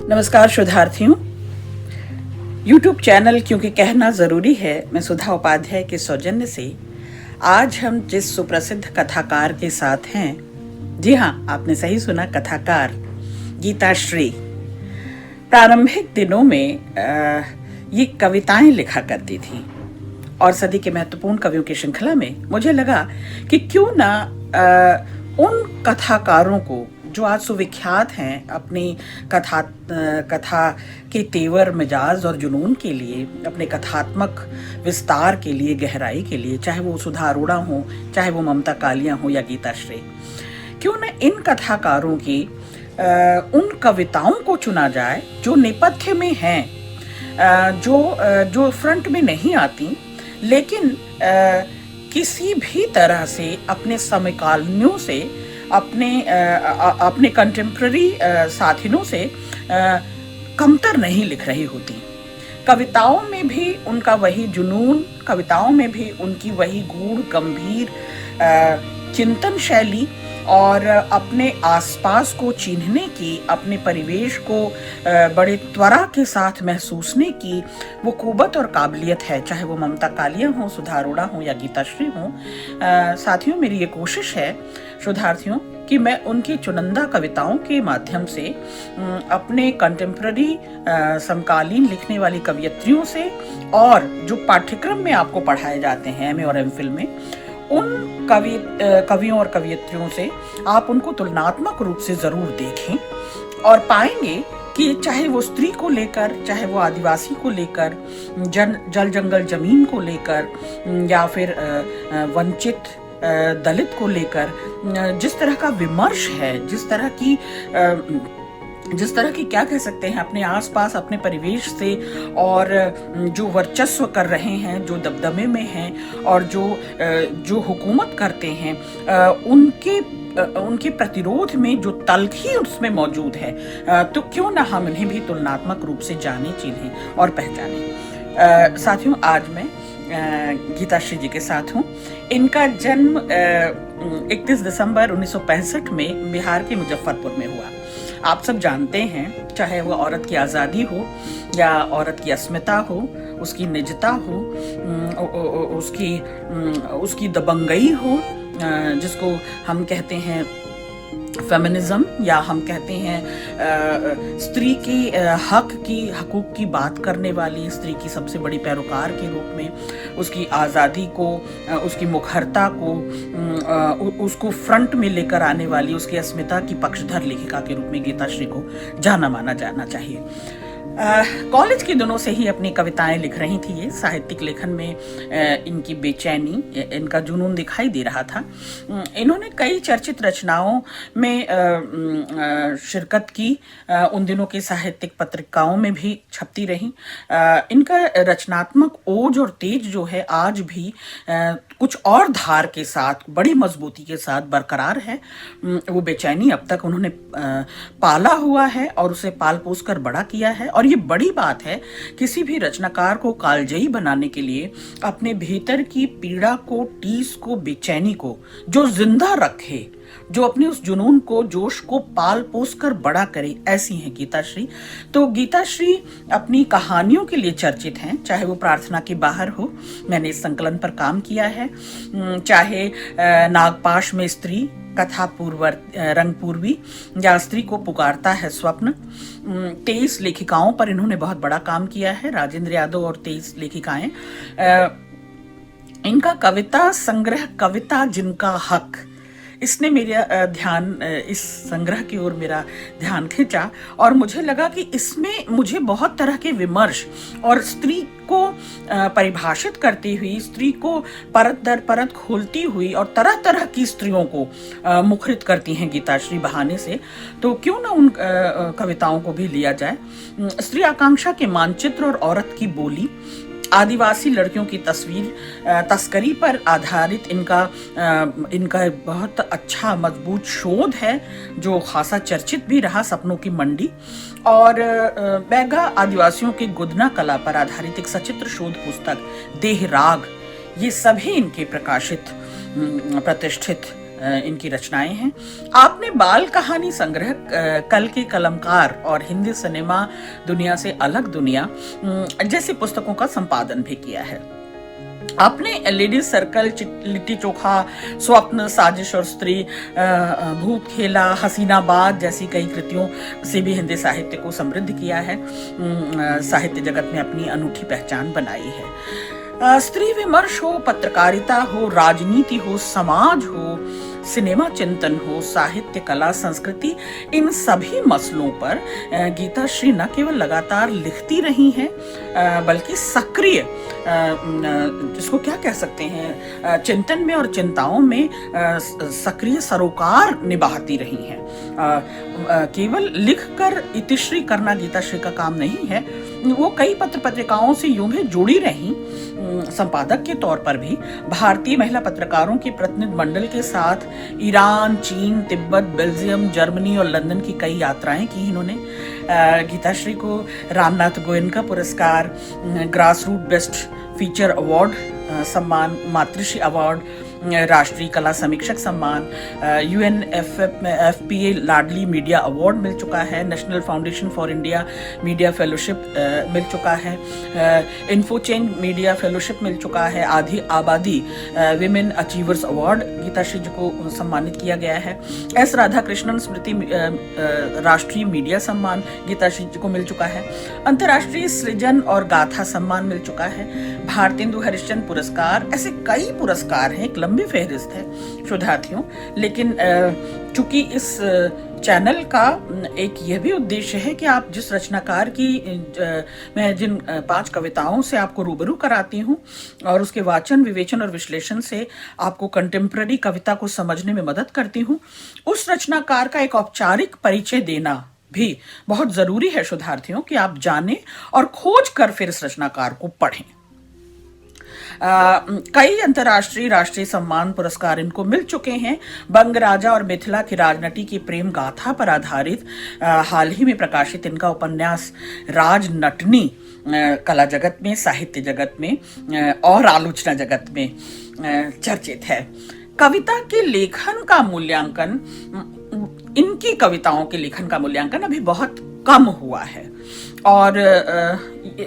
नमस्कार शोधार्थियों। YouTube channel क्योंकि कहना ज़रूरी है मैं सुधा उपाध्याय के सौजन्य से आज हम जिस सुप्रसिद्ध कथाकार के साथ हैं, जी हाँ, आपने सही सुना, कथाकार गीताश्री। प्रारंभिक दिनों में ये कविताएं लिखा करती थी और सदी के महत्वपूर्ण कवियों की श्रृंखला में मुझे लगा कि क्यों ना उन कथाकारों को जो आज सुविख्यात हैं अपनी कथा के तेवर, मिजाज और जुनून के लिए, अपने कथात्मक विस्तार के लिए, गहराई के लिए, चाहे वो सुधा अरोड़ा हो, चाहे वो ममता कालिया हो या गीताश्री, क्यों न इन कथाकारों की उन कविताओं को चुना जाए जो नेपथ्य में हैं, जो फ्रंट में नहीं आती, लेकिन किसी भी तरह से अपने समकालीनों से, अपने कंटेम्प्ररी साथियों से कमतर नहीं लिख रही होती। कविताओं में भी उनका वही जुनून, कविताओं में भी उनकी वही गूढ़ गंभीर चिंतन शैली और अपने आसपास को चिन्हने की, अपने परिवेश को बड़े त्वरा के साथ महसूसने की वो कुवत और काबिलियत है, चाहे वो ममता कालिया हो, सुधा अरोड़ा हो या गीताश्री हो। साथियों, मेरी ये कोशिश है शोधार्थियों कि मैं उनकी चुनिंदा कविताओं के माध्यम से अपने कंटेम्प्ररी समकालीन लिखने वाली कवियत्रियों से और जो पाठ्यक्रम में आपको पढ़ाए जाते हैं एमए और एमफिल में, उन कवियों और कवियत्रियों से आप उनको तुलनात्मक रूप से जरूर देखें और पाएंगे कि चाहे वो स्त्री को लेकर, चाहे वो आदिवासी को लेकर, जल जंगल जमीन को लेकर या फिर वंचित दलित को लेकर जिस तरह का विमर्श है, जिस तरह की क्या कह सकते हैं, अपने आसपास अपने परिवेश से और जो वर्चस्व कर रहे हैं, जो दबदबे में हैं और जो हुकूमत करते हैं, उनके प्रतिरोध में जो तल्ख ही उसमें मौजूद है, तो क्यों ना हम इन्हें भी तुलनात्मक रूप से जाने, चिन्हें और पहचानें। साथियों, आज मैं गीताश्री जी के साथ हूँ। इनका जन्म 31 दिसंबर 1965 में बिहार के मुजफ्फरपुर में हुआ। आप सब जानते हैं, चाहे वो औरत की आज़ादी हो या औरत की अस्मिता हो, उसकी निजता हो, उसकी दबंगई हो, जिसको हम कहते हैं फेमिनिज्म, या हम कहते हैं स्त्री की हकूक की बात करने वाली, स्त्री की सबसे बड़ी पैरोकार के रूप में, उसकी आज़ादी को, उसकी मुखरता को, उसको फ्रंट में लेकर आने वाली, उसकी अस्मिता की पक्षधर लेखिका के रूप में गीताश्री को जाना माना जाना चाहिए। कॉलेज के दिनों से ही अपनी कविताएं लिख रही थी ये। साहित्यिक लेखन में इनकी बेचैनी, इनका जुनून दिखाई दे रहा था। इन्होंने कई चर्चित रचनाओं में शिरकत की, उन दिनों की साहित्यिक पत्रिकाओं में भी छपती रही। इनका रचनात्मक ओज और तेज जो है आज भी कुछ और धार के साथ, बड़ी मजबूती के साथ बरकरार है। वो बेचैनी अब तक उन्होंने पाला हुआ है और उसे पाल पोस कर बड़ा किया है। और ये बड़ी बात है किसी भी रचनाकार को कालजयी बनाने के लिए अपने भीतर की पीड़ा को, टीस को, बेचैनी को जो जिंदा रखे, जो अपने उस जुनून को, जोश को पाल पोस कर बड़ा करे, ऐसी हैं गीताश्री। तो गीताश्री अपनी कहानियों के लिए चर्चित हैं, चाहे वो प्रार्थना के बाहर हो, मैंने इस संकलन पर काम किया है, चाहे नागपाश में स्त्री, कथा रंगपूर्वी, या स्त्री को पुकारता है स्वप्न। 23 लेखिकाओं पर इन्होंने बहुत बड़ा काम किया है, राजेंद्र यादव और 23 लेखिकाएं। इनका कविता संग्रह कविता जिनका हक, इसने मेरा ध्यान, इस संग्रह की ओर मेरा ध्यान खींचा और मुझे लगा कि इसमें मुझे बहुत तरह के विमर्श और स्त्री को परिभाषित करती हुई, स्त्री को परत दर परत खोलती हुई और तरह तरह की स्त्रियों को मुखरित करती हैं गीताश्री बहाने से, तो क्यों ना उन कविताओं को भी लिया जाए। स्त्री आकांक्षा के मानचित्र और औरत की बोली, आदिवासी लड़कियों की तस्करी पर आधारित इनका बहुत अच्छा मजबूत शोध है जो खासा चर्चित भी रहा, सपनों की मंडी। और बैगा आदिवासियों के गुदना कला पर आधारित एक सचित्र शोध पुस्तक देह राग, ये सभी इनके प्रकाशित प्रतिष्ठित इनकी रचनाएं हैं। आपने बाल कहानी संग्रह कल के कलमकार और हिंदी सिनेमा दुनिया से अलग दुनिया जैसी पुस्तकों का संपादन भी किया है। आपने लेडीज सर्कल, लिट्टी चोखा, स्वप्न, साजिश और स्त्री, भूत खेला, हसीनाबाद जैसी कई कृतियों से भी हिंदी साहित्य को समृद्ध किया है, साहित्य जगत में अपनी अनूठी पहचान बनाई है। स्त्री विमर्श हो, पत्रकारिता हो, राजनीति हो, समाज हो, सिनेमा चिंतन हो, साहित्य, कला, संस्कृति, इन सभी मसलों पर गीता श्री न केवल लगातार लिखती रही हैं बल्कि सक्रिय, जिसको क्या कह सकते हैं, चिंतन में और चिंताओं में सक्रिय सरोकार निभाती रही हैं। केवल लिखकर इतिश्री करना गीता श्री का काम नहीं है, वो कई पत्र पत्रिकाओं से यूं भी जुड़ी रही, संपादक के तौर पर भी भारतीय महिला पत्रकारों के प्रतिनिधि मंडल के साथ ईरान, चीन, तिब्बत, बेल्जियम, जर्मनी और लंदन की कई यात्राएं की इन्होंने। गीताश्री को रामनाथ गोयनका पुरस्कार, grass root best feature award सम्मान, मातृश्री अवार्ड, राष्ट्रीय कला समीक्षक सम्मान, UNFPA लाडली मीडिया अवार्ड मिल चुका है, national foundation for India media fellowship मिल चुका है, इन्फोचेंज मीडिया फेलोशिप मिल चुका है, आधी आबादी विमेन अचीवर्स अवार्ड गीताश्री जी को सम्मानित किया गया है, S राधाकृष्णन स्मृति राष्ट्रीय मीडिया सम्मान गीताश्री जी को मिल चुका है, अंतर्राष्ट्रीय सृजन और गाथा सम्मान मिल चुका है, भारतेंदु हरिश्चंद्र पुरस्कार, ऐसे कई पुरस्कार हैं, एक लंबी फहरिस्त है शोधार्थियों। लेकिन चूंकि इस चैनल का एक यह भी उद्देश्य है कि आप जिस रचनाकार की मैं जिन 5 कविताओं से आपको रूबरू कराती हूँ और उसके वाचन, विवेचन और विश्लेषण से आपको कंटेम्प्ररी कविता को समझने में मदद करती हूँ, उस रचनाकार का एक औपचारिक परिचय देना भी बहुत जरूरी है शोधार्थियों, कि आप जानें और खोज कर फिर इस रचनाकार को पढ़ें। कई अंतर्राष्ट्रीय, राष्ट्रीय सम्मान पुरस्कार इनको मिल चुके हैं। बंग राजा और मिथिला की राजनटी की प्रेम गाथा पर आधारित हाल ही में प्रकाशित इनका उपन्यास राजनटनी कला जगत में, साहित्य जगत में और आलोचना जगत में चर्चित है। कविता के लेखन का मूल्यांकन, इनकी कविताओं के लेखन का मूल्यांकन अभी बहुत कम हुआ है, और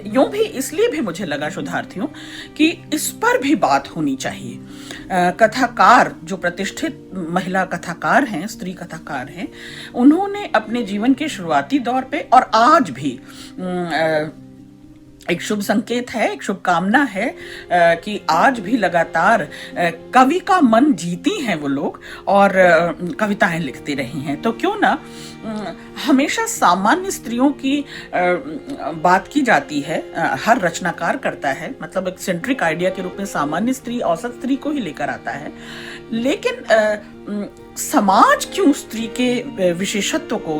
यूं भी इसलिए भी मुझे लगा शोधार्थियों कि इस पर भी बात होनी चाहिए। कथाकार, जो प्रतिष्ठित महिला कथाकार हैं, स्त्री कथाकार हैं, उन्होंने अपने जीवन के शुरुआती दौर पे और आज भी एक शुभ संकेत है, एक शुभकामना है कि आज भी लगातार कवि का मन जीती हैं वो लोग और कविताएं लिखती रही हैं। तो क्यों ना हमेशा सामान्य स्त्रियों की बात की जाती है, हर रचनाकार करता है, मतलब एक सेंट्रिक आइडिया के रूप में सामान्य स्त्री, औसत स्त्री को ही लेकर आता है, लेकिन समाज क्यों स्त्री के विशेषत्व को,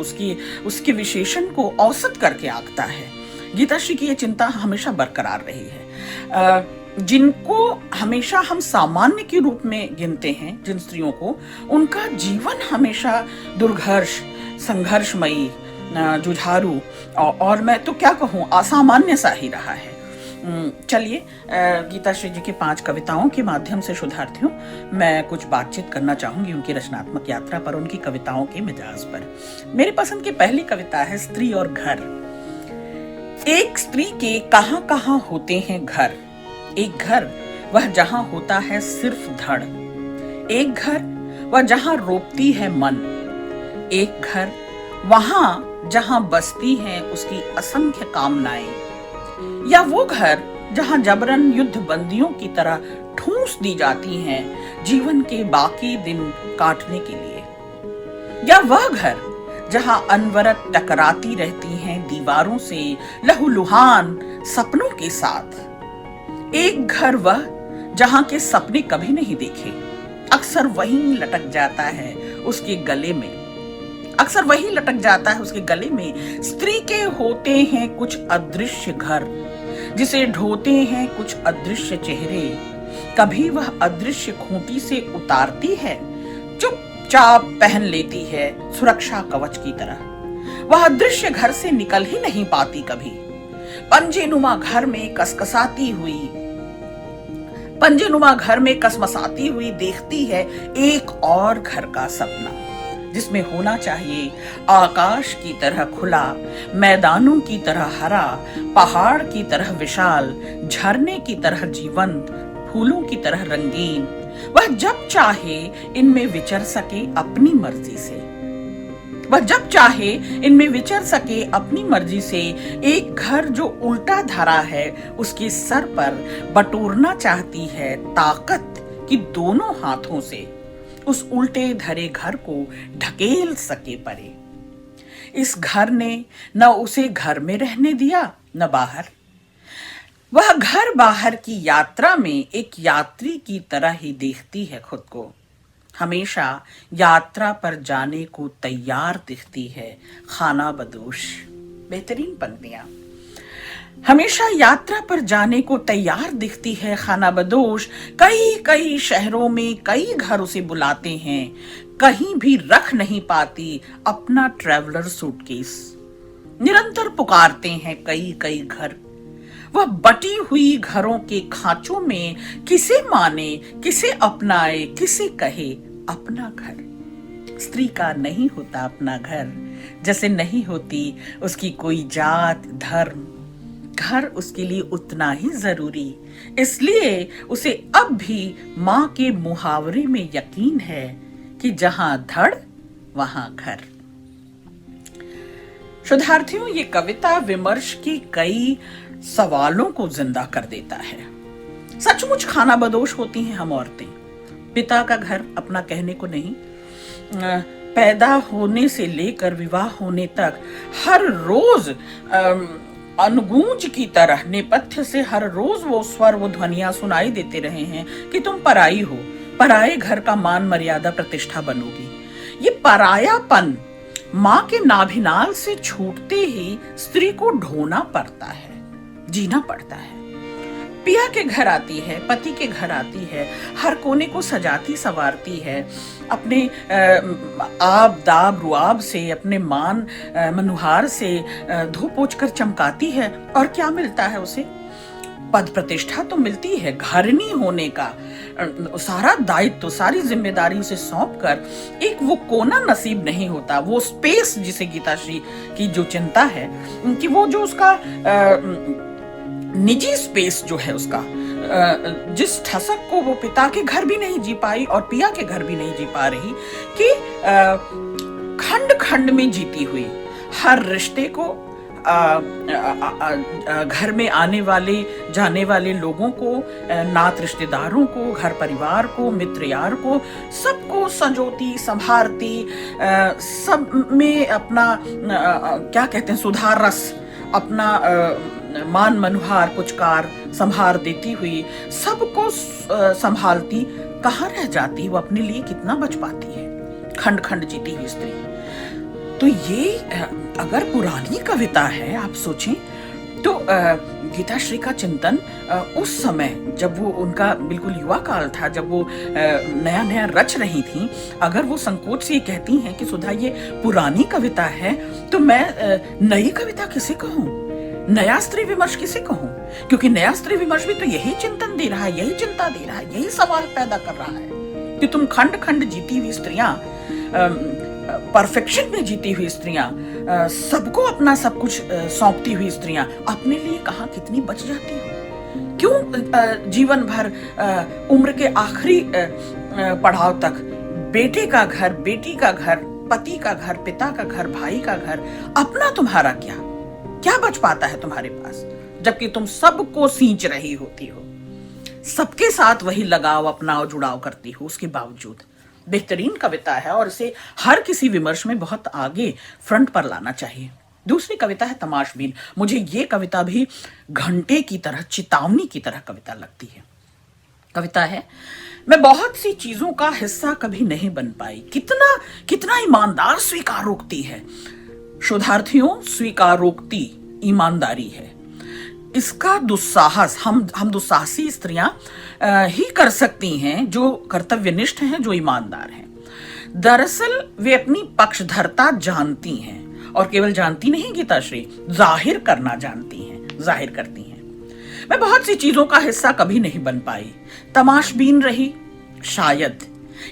उसके विशेषण को औसत करके आंकता है। गीताश्री की ये चिंता हमेशा बरकरार रही है। जिनको हमेशा हम सामान्य के रूप में गिनते हैं, जिन स्त्रियों को, उनका जीवन हमेशा दुर्घर्ष, संघर्षमयी, जुझारू और मैं तो क्या कहूँ, असामान्य सा ही रहा है। चलिए, गीताश्री जी की 5 कविताओं के माध्यम से शोधार्थियों मैं कुछ बातचीत करना चाहूंगी उनकी रचनात्मक यात्रा पर, उनकी कविताओं के मिजाज पर। मेरी पसंद की पहली कविता है स्त्री और घर। एक स्त्री के कहां कहां होते हैं घर, एक घर वह जहां होता है सिर्फ धड़, एक घर वह जहां रोपती है मन, एक घर वहां जहां बसती हैं उसकी असंख्य कामनाएं, या वो घर जहां जबरन युद्ध बंदियों की तरह ठूंस दी जाती हैं जीवन के बाकी दिन काटने के लिए, या वह घर जहां अनवरत टकराती रहती हैं दीवारों से लहूलुहान सपनों के साथ, एक घर वह जहां के सपने कभी नहीं देखे, अक्सर वहीं लटक जाता है उसके गले में, अक्सर वही लटक जाता है उसके गले में। स्त्री के होते हैं कुछ अदृश्य घर, जिसे ढोते हैं कुछ अदृश्य चेहरे, कभी वह अदृश्य खूंटी से उतारती है, चुपचाप पहन लेती है सुरक्षा कवच की तरह। वह अदृश्य घर से निकल ही नहीं पाती कभी, पंजेनुमा घर में कसकसाती हुई पंजेनुमा घर में कसमसाती हुई देखती है एक और घर का सपना, जिसमें होना चाहिए आकाश की तरह खुला, मैदानों की तरह हरा, पहाड़ की तरह विशाल, झरने की तरह जीवंत, फूलों की तरह रंगीन। वह जब चाहे इनमें विचर सके अपनी मर्जी से, वह जब चाहे इनमें विचर सके अपनी मर्जी से। एक घर जो उल्टा धरा है उसके सर पर बटोरना चाहती है ताकत कि दोनों हाथों से उस उल्टे धरे घर को ढकेल सके परे। इस घर ने न उसे घर में रहने दिया न बाहर। वह घर बाहर की यात्रा में एक यात्री की तरह ही देखती है खुद को। हमेशा यात्रा पर जाने को तैयार दिखती है खाना बदोश। बेहतरीन पंक्तियां। हमेशा यात्रा पर जाने को तैयार दिखती है खाना बदोश। कई कई शहरों में कई घर उसे बुलाते हैं, कहीं भी रख नहीं पाती अपना ट्रैवलर सूटकेस। निरंतर पुकारते हैं कई कई घर। वह बटी हुई घरों के खांचों में किसे माने, किसे अपनाए, किसे कहे अपना घर। स्त्री का नहीं होता अपना घर, जैसे नहीं होती उसकी कोई जात धर्म। घर उसके लिए उतना ही जरूरी, इसलिए उसे अब भी माँ के मुहावरे में यकीन है कि जहां धड़ वहां घर। शोधार्थियों, ये कविता विमर्श के कई सवालों को जिंदा कर देता है। सचमुच खाना बदोश होती हैं हम औरतें। पिता का घर अपना कहने को नहीं, पैदा होने से लेकर विवाह होने तक हर रोज अनुगूंज की तरह नेपथ्य से हर रोज वो स्वर, वो ध्वनियां सुनाई देते रहे हैं कि तुम पराई हो, पराए घर का मान मर्यादा प्रतिष्ठा बनोगी। ये परायापन माँ के नाभिनाल से छूटते ही स्त्री को ढोना पड़ता है, जीना पड़ता है। पिया के घर आती है, पति के घर आती है, हर कोने को सजाती संवारती है, अपने आब दाब रुआब से, अपने मान मनुहार से धो पोंछ कर चमकाती है। और क्या मिलता है उसे? पद प्रतिष्ठा तो मिलती है, घरनी होने का सारा दायित्व, सारी जिम्मेदारी उसे सौंप कर एक वो कोना नसीब नहीं होता, वो स्पेस जिसे गीताश्री की जो चिंता है कि वो जो उसका निजी स्पेस जो है उसका, जिस ठसक को वो पिता के घर भी नहीं जी पाई और पिया के घर भी नहीं जी पा रही, कि खंड खंड में जीती हुई हर रिश्ते को, घर में आने वाले जाने वाले लोगों को, नात रिश्तेदारों को, घर परिवार को, मित्र यार को, सबको संजोती संभारती, सब में अपना क्या कहते हैं सुधार रस, अपना मान मनुहार पुचकार संभार देती हुई, सबको संभालती कहाँ रह जाती, वो अपने लिए कितना बच पाती है खंड खंड जीती हुई स्त्री। तो ये अगर पुरानी कविता है, आप सोचें तो गीताश्री का चिंतन उस समय जब वो उनका बिल्कुल युवा काल था, जब वो नया नया रच रही थी, अगर वो संकोच से ये कहती हैं कि सुधा ये पुरानी कविता है, तो मैं नई कविता किसे कहूँ, नया स्त्री विमर्श किसे कहूँ? क्योंकि नया स्त्री विमर्श भी तो यही चिंतन दे रहा है, यही चिंता दे रहा है, यही सवाल पैदा कर रहा है कि तुम खंड खंड जीती हुई स्त्रियां, परफेक्शन में जीती हुई स्त्रियां, सबको अपना सब कुछ सौंपती हुई स्त्रियां, अपने लिए कहाँ कितनी बच जाती हो? क्यों जीवन भर उम्र के आखिरी पड़ाव तक बेटे का घर, बेटी का घर, पति का घर, पिता का घर, भाई का घर, अपना तुम्हारा क्या बच पाता है तुम्हारे पास, जबकि तुम सबको सींच रही होती हो, सबके साथ वही लगाव अपना जुड़ाव करती हो। उसके बावजूद बेहतरीन कविता है और इसे हर किसी विमर्श में बहुत आगे फ्रंट पर लाना चाहिए। दूसरी कविता है तमाशबीन। मुझे ये कविता भी घंटे की तरह, चितावनी की तरह कविता लगती है। कविता है, मैं बहुत सी चीजों का हिस्सा कभी नहीं बन पाई। कितना ईमानदार स्वीकारोक्ति है। शोधार्थियों, स्वीकारोक्ति ईमानदारी है। इसका दुस्साहस हम दुस्साहसी स्त्रियां ही कर सकती हैं जो कर्तव्यनिष्ठ हैं, जो ईमानदार हैं। दरअसल वे अपनी पक्षधरता जानती हैं और केवल जानती नहीं गीताश्री, जाहिर करना जानती हैं, जाहिर करती हैं। मैं बहुत सी चीजों का हिस्सा कभी नहीं बन पाई, तमाशबीन रही शायद,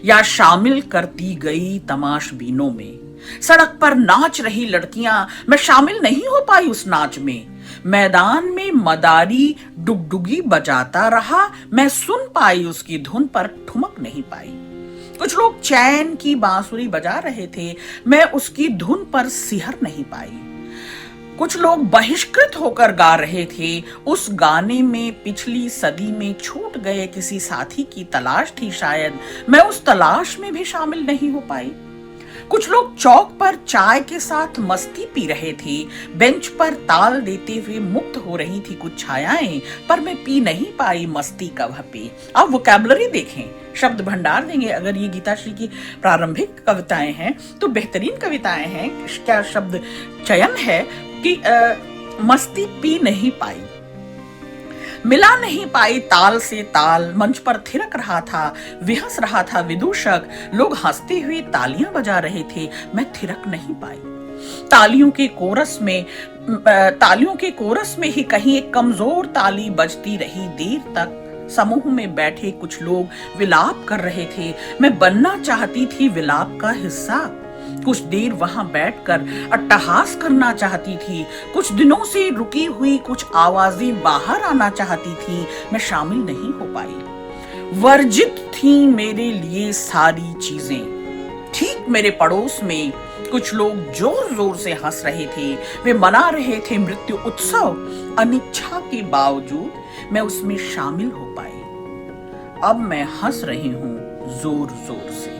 या शामिल करती गई तमाशबीनों में। सड़क पर नाच रही लड़कियां, मैं शामिल नहीं हो पाई उस नाच में। मैदान में मदारी डुगडुगी बजाता रहा, मैं सुन पाई उसकी धुन पर ठुमक नहीं पाई। कुछ लोग चैन की बांसुरी बजा रहे थे, मैं उसकी धुन पर सिहर नहीं पाई। कुछ लोग बहिष्कृत होकर गा रहे थे, उस गाने में पिछली सदी में छूट गए किसी साथी की तलाश थी शायद, मैं उस तलाश में भी शामिल नहीं हो पाई। कुछ लोग चौक पर चाय के साथ मस्ती पी रहे थे, बेंच पर ताल देते हुए मुक्त हो रही थी कुछ छायाएं, पर मैं पी नहीं पाई मस्ती का वह पी। अब वोकैबुलरी देखें, शब्द भंडार देंगे। अगर ये गीताश्री की प्रारंभिक कविताएं हैं तो बेहतरीन कविताएं हैं। क्या शब्द चयन है कि मस्ती पी नहीं पाई, मिला नहीं पाई ताल से ताल, मंच पर थिरक रहा था, विहस रहा था विदूषक, लोग हंसते हुए तालियां बजा रहे थे, मैं थिरक नहीं पाई। तालियों के कोरस में ही कहीं एक कमजोर ताली बजती रही देर तक। समूह में बैठे कुछ लोग विलाप कर रहे थे, मैं बनना चाहती थी विलाप का हिस्सा। कुछ देर वहां बैठकर अट्टहास करना चाहती थी, कुछ दिनों से रुकी हुई कुछ आवाजें बाहर आना चाहती थी, मैं शामिल नहीं हो पाई। वर्जित थी मेरे लिए सारी चीजें। ठीक मेरे पड़ोस में कुछ लोग जोर जोर से हंस रहे थे, वे मना रहे थे मृत्यु उत्सव। अनिच्छा के बावजूद मैं उसमें शामिल हो पाई। अब मैं हंस रही हूं जोर जोर से।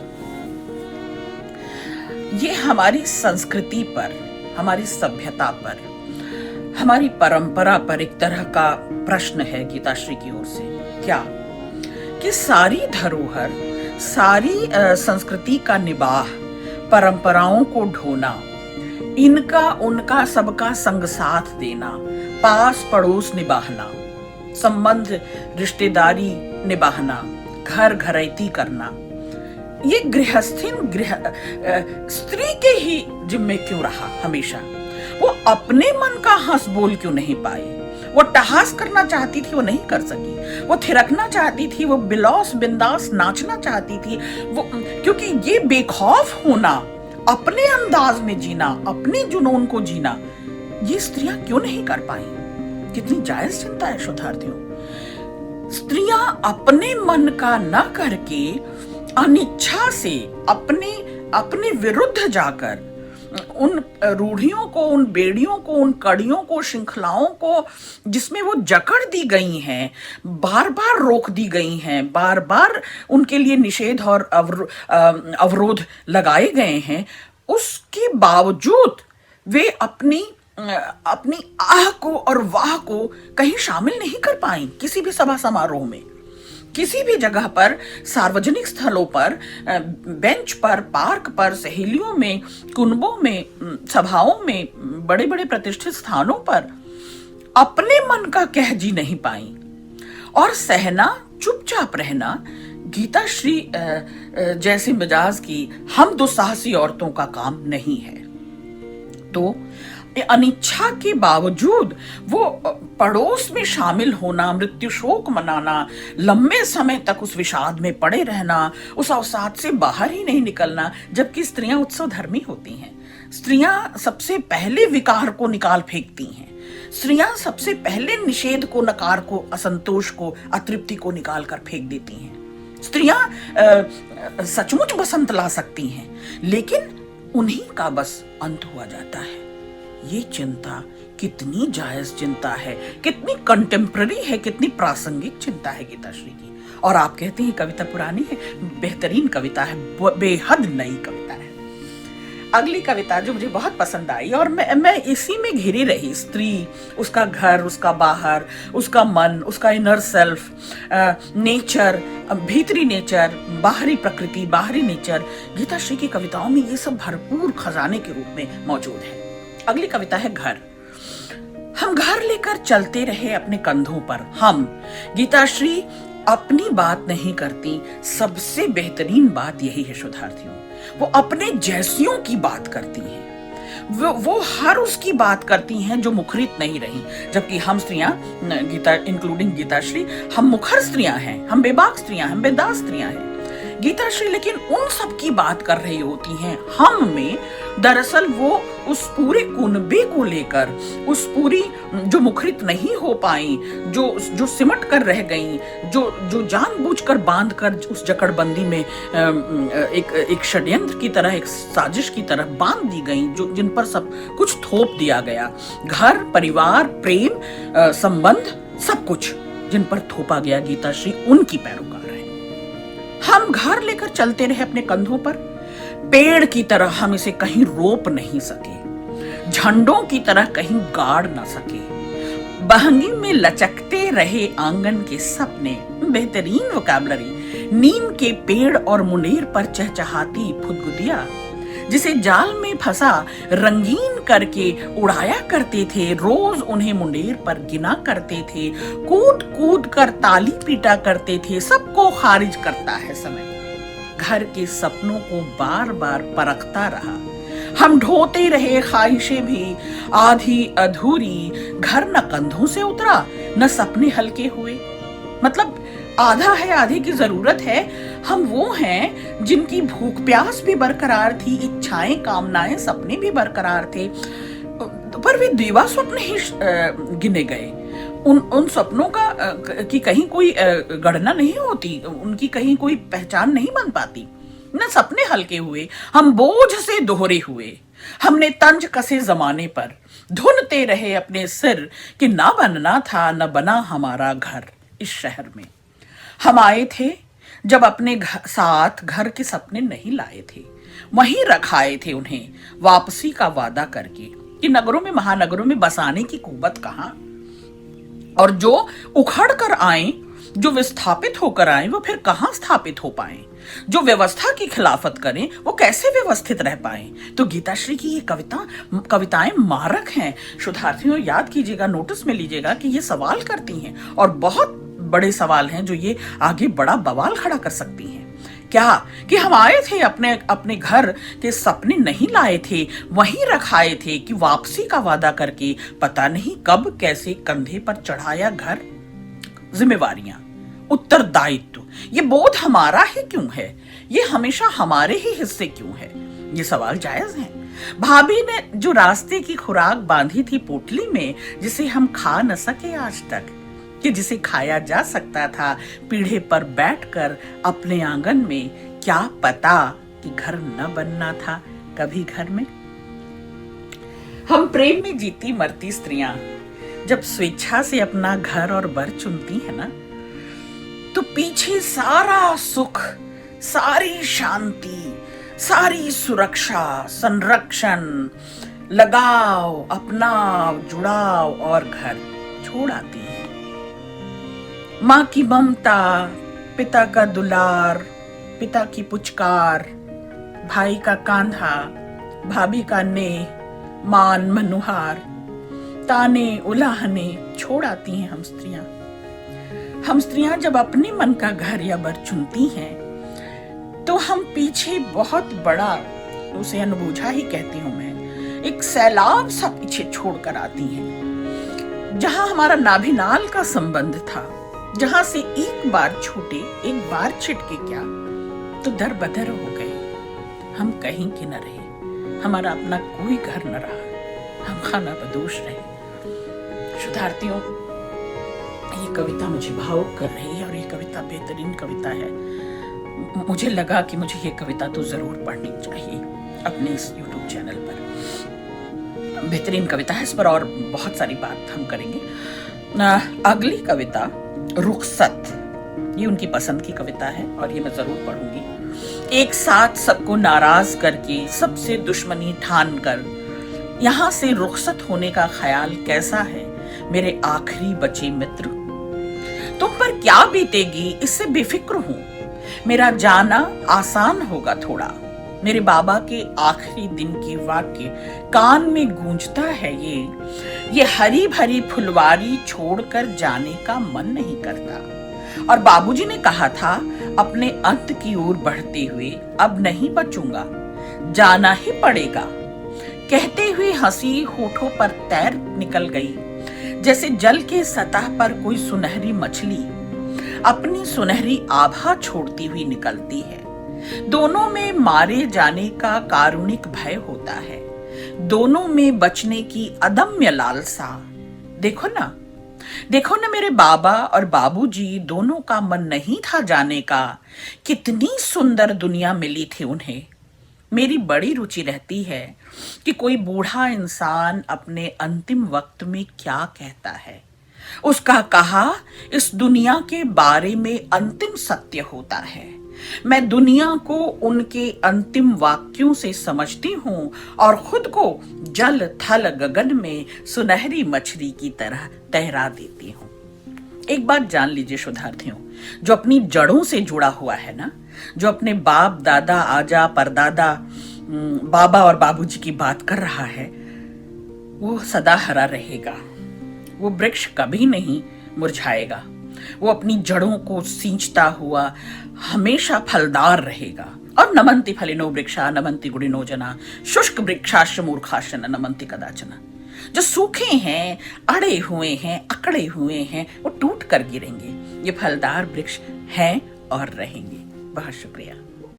ये हमारी संस्कृति पर, हमारी सभ्यता पर, हमारी परंपरा पर एक तरह का प्रश्न है गीताश्री की ओर से। क्या कि सारी धरोहर, सारी संस्कृति का निबाह, परंपराओं को ढोना, इनका उनका सबका संग साथ देना, पास पड़ोस निभाना, संबंध रिश्तेदारी निभाना, घर घरैती करना, ये स्त्री के ही जिम्मे क्यों रहा हमेशा? वो अपने मन का हंस बोल क्यों नहीं पाई? वो टहास करना चाहती थी, वो नहीं कर सकी। वो थिरकना चाहती थी, वो बिलौस बिंदास नाचना चाहती थी, वो क्योंकि ये बेखौफ होना, अपने अंदाज में जीना, अपने जुनून को जीना, ये स्त्रियां क्यों नहीं कर पाई? कितनी जायज चिंता है शोधार्थियों। स्त्रियां अपने मन का न करके अनिच्छा से अपने विरुद्ध जाकर उन रूढ़ियों को, उन बेड़ियों को, उन कड़ियों को, श्रृंखलाओं को जिसमें वो जकड़ दी गई हैं, बार बार रोक दी गई हैं, बार बार उनके लिए निषेध और अवरोध लगाए गए हैं, उसके बावजूद वे अपनी आह को और वाह को कहीं शामिल नहीं कर पाई। किसी भी सभा समारोह में, किसी भी जगह पर, सार्वजनिक स्थलों पर, बेंच पर, पार्क पर, सहेलियों में, कुनबों में, सभाओं में, बड़े बड़े प्रतिष्ठित स्थानों पर अपने मन का कह जी नहीं पाई। और सहना, चुपचाप रहना गीताश्री जैसे मिजाज की हम दुस्साहसी औरतों का काम नहीं है। तो अनिच्छा के बावजूद वो पड़ोस में शामिल होना, मृत्यु शोक मनाना, लंबे समय तक उस विषाद में पड़े रहना, उस अवसाद से बाहर ही नहीं निकलना, जबकि स्त्रियां उत्सव धर्मी होती हैं। स्त्रियां सबसे पहले विकार को निकाल फेंकती हैं। स्त्रियां सबसे पहले निषेध को, नकार को, असंतोष को, अतृप्ति को निकाल कर फेंक देती हैं। स्त्रियां सचमुच बसंत ला सकती हैं, लेकिन उन्हीं का बस अंत हुआ जाता है। ये चिंता कितनी जायज चिंता है, कितनी कंटेम्पररी है, कितनी प्रासंगिक चिंता है गीताश्री की। और आप कहते हैं कविता पुरानी है, बेहतरीन कविता है, बेहद नई कविता है। अगली कविता जो मुझे बहुत पसंद आई और मैं इसी में घिरी रही, स्त्री, उसका घर, उसका बाहर, उसका मन, उसका इनर सेल्फ, नेचर, भीतरी नेचर, बाहरी प्रकृति, बाहरी नेचर, गीताश्री की कविताओं में ये सब भरपूर खजाने के रूप में मौजूद है। अगली कविता है घर। हम घर लेकर चलते रहे अपने कंधों पर। हम, गीताश्री अपनी बात नहीं करती, सबसे बेहतरीन बात यही है शोधार्थियों, वो अपने जैसियों की बात करती हैं। वो हर उसकी बात करती हैं जो मुखरित नहीं रही, जबकि हम स्त्रियां, गीता इंक्लूडिंग गीताश्री, हम मुखर स्त्रियां हैं, हम बेबाक स्त्रियां हैं, हम बेदाग स्त्रियां हैं। गीताश्री लेकिन उन सब की बात कर रही होती हैं। हम में दरअसल वो उस पूरे कुनबे को लेकर, उस पूरी जो मुखरित नहीं हो पाई, जो सिमट कर रह गई, जो जानबूझकर बांध कर उस जकड़बंदी में एक षड्यंत्र की तरह, एक साजिश की तरह बांध दी गई, जो जिन पर सब कुछ थोप दिया गया, घर परिवार प्रेम संबंध सब कुछ जिन पर थोपा गया, गीताश्री उनकी पैरोकार है। हम घर लेकर चलते रहे अपने कंधों पर, पेड़ की तरह हम इसे कहीं रोप नहीं सके, झंडों की तरह कहीं गाड़ ना सके, बहंगी में लचकते रहे आंगन के सपने, बेहतरीन वोकैबुलरी, नीम के पेड़ और मुंडेर पर चहचहाती फुदगुदिया, जिसे जाल में फंसा रंगीन करके उड़ाया करते थे, रोज उन्हें मुंडेर पर गिना करते थे, कूद कूद कर ताली पीटा करते थे, सबको खारिज करता है समय। घर के सपनों को बार बार परखता रहा, हम ढोते रहे ख्वाहिशें भी आधी अधूरी, घर न कंधों से उतरा न सपने हल्के हुए। मतलब आधा है, आधे की जरूरत है। हम वो हैं जिनकी भूख प्यास भी बरकरार थी, इच्छाएं कामनाएं सपने भी बरकरार थे, पर वे दीवा स्वप्न ही गिने गए। उन सपनों की कहीं कोई गणना नहीं होती, उनकी कहीं कोई पहचान नहीं बन पाती। न सपने हल्के हुए, हम बोझ से दोहरे हुए। हमने तंज कसे जमाने पर, धुनते रहे अपने सिर कि ना बनना था न बना हमारा घर इस शहर में। हम आए थे जब अपने साथ घर के सपने नहीं लाए थे, वहीं रखाए थे उन्हें वापसी का वादा करके कि नगरों में महानगरों में बसाने की कुवत कहां, और जो उखड़ कर आए, जो विस्थापित होकर आए, वो फिर कहां स्थापित हो पाए, जो व्यवस्था की खिलाफत करें वो कैसे व्यवस्थित रह पाए। तो गीताश्री की ये कविताएं मारक हैं। शोधार्थियों याद कीजिएगा, नोटिस में लीजिएगा कि ये सवाल करती हैं, और बहुत बड़े सवाल हैं जो ये आगे बड़ा बवाल खड़ा कर सकती हैं। क्या कि हम आए थे अपने घर के सपने नहीं लाए थे, वहीं रखाए थे कि वापसी का वादा करके पता नहीं कब कैसे कंधे पर चढ़ाया घर, जिम्मेवारियां, उत्तरदायित्व, ये बोध हमारा ही क्यों है, ये हमेशा हमारे ही हिस्से क्यों है? ये सवाल जायज है। भाभी ने जो रास्ते की खुराक बांधी थी पोटली में, जिसे हम खा न सके आज तक, कि जिसे खाया जा सकता था पीढ़े पर बैठकर अपने आंगन में, क्या पता कि घर न बनना था कभी घर में। हम प्रेम में जीती मरती स्त्रियां जब स्वेच्छा से अपना घर और बर चुनती है ना, तो पीछे सारा सुख, सारी शांति, सारी सुरक्षा, संरक्षण, लगाव, अपनाव, जुड़ाव और घर छोड़ आती है। माँ की ममता, पिता का दुलार, पिता की पुचकार, भाई का कांधा, भाभी का नेह, मान मनुहार, ताने उलाहने छोड़ आती हैं हम स्त्रियां। हम स्त्रियां जब अपने मन का घर या बर चुनती हैं, तो हम पीछे बहुत बड़ा, उसे अनबूझा ही कहती हूं मैं, एक सैलाब सा पीछे छोड़कर आती हैं। जहां हमारा नाभिनाल का संबंध था, जहां से एक बार छूटे, एक बार छिटके क्या तो दर बदर हो गए। हम कहीं के न रहे, हमारा अपना कोई घर न रहा, हम खाना बदोश रहे। शुद्धार्थियों, ये कविता मुझे भावुक कर रही है और ये कविता बेहतरीन कविता है। मुझे लगा कि मुझे ये कविता तो जरूर पढ़नी चाहिए अपने इस YouTube चैनल पर। बेहतरीन कविता है, इस पर और बहुत सारी बात हम करेंगे। अगली कविता रुखसत, ये उनकी पसंद की कविता है और ये मैं जरूर पढ़ूंगी। एक साथ सबको नाराज करके, सबसे दुश्मनी ठान कर, यहाँ से रुखसत होने का ख्याल कैसा है मेरे आखिरी बचे मित्र। तुम पर क्या बीतेगी इससे बेफिक्र हूं, मेरा जाना आसान होगा थोड़ा। मेरे बाबा के आखिरी दिन के वाक्य कान में गूंजता है, ये हरी भरी फुलवारी छोड़कर जाने का मन नहीं करता। और बाबूजी ने कहा था अपने अंत की ओर बढ़ते हुए, अब नहीं बचूंगा, जाना ही पड़ेगा, कहते हुए हंसी होठों पर तैर निकल गई, जैसे जल के सतह पर कोई सुनहरी मछली अपनी सुनहरी आभा छोड़ती हुई निकलती है। दोनों में मारे जाने का कारुणिक भय होता है, दोनों में बचने की अदम्य लालसा। देखो ना, देखो ना, मेरे बाबा और बाबूजी दोनों का मन नहीं था जाने का। कितनी सुंदर दुनिया मिली थी उन्हें। मेरी बड़ी रुचि रहती है कि कोई बूढ़ा इंसान अपने अंतिम वक्त में क्या कहता है। उसका कहा इस दुनिया के बारे में अंतिम सत्य होता है। मैं दुनिया को उनके अंतिम वाक्यों से समझती हूँ और खुद को जल थल गगन में सुनहरी मछली की तरह तैरा देती हूँ। एक बात जान लीजिए शोधार्थियों, जो अपनी जड़ों से जुड़ा हुआ है ना, जो अपने बाप दादा आजा परदादा बाबा और बाबूजी की बात कर रहा है, वो सदा हरा रहेगा। वो वृक्ष कभी नहीं मुरझाएगा। वो अपनी जड़ों को सींचता हुआ हमेशा फलदार रहेगा। और नमन्ति फलिनो वृक्षा नमन्ति गुणिनो जना, शुष्क वृक्षाश्च मूर्खाश्च न नमन्ति कदाचन। जो सूखे हैं, अड़े हुए हैं, अकड़े हुए हैं, वो टूट कर गिरेंगे। ये फलदार वृक्ष हैं और रहेंगे। बहुत शुक्रिया।